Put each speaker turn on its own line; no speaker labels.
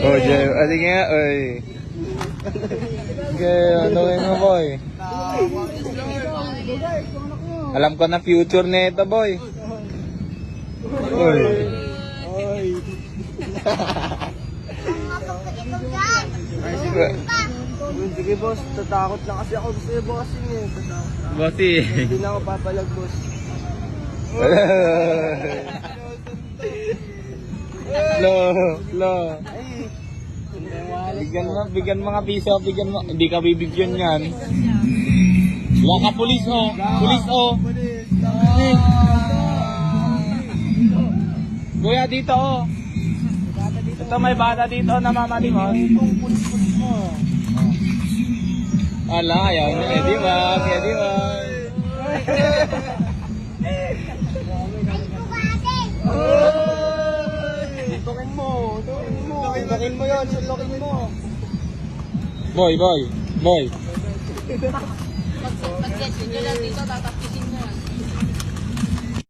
Oh, Jay. Adi nga, oy. Okay, ano mo, boy? Alam ko na future nito, boy. Oy.
Sige boss, tatakot lang kasi ako sa bossing eh.
Bossy.
Hindi na ako papalag boss.
Lo. Bigyan mga piso, bigyan mo. Hindi ka bibigyan yan. Wala ka, pulis oh. Pulis oh. Kuya, dito oh. Ito may bata dito na mamalimos. Ala, ayaw niya. Eh, di ba? Kaya di ba?
Tukin mo. Tukin mo yun. Sunlokin mo.
Boy.
Pag-get nyo lang dito, tatapisin mo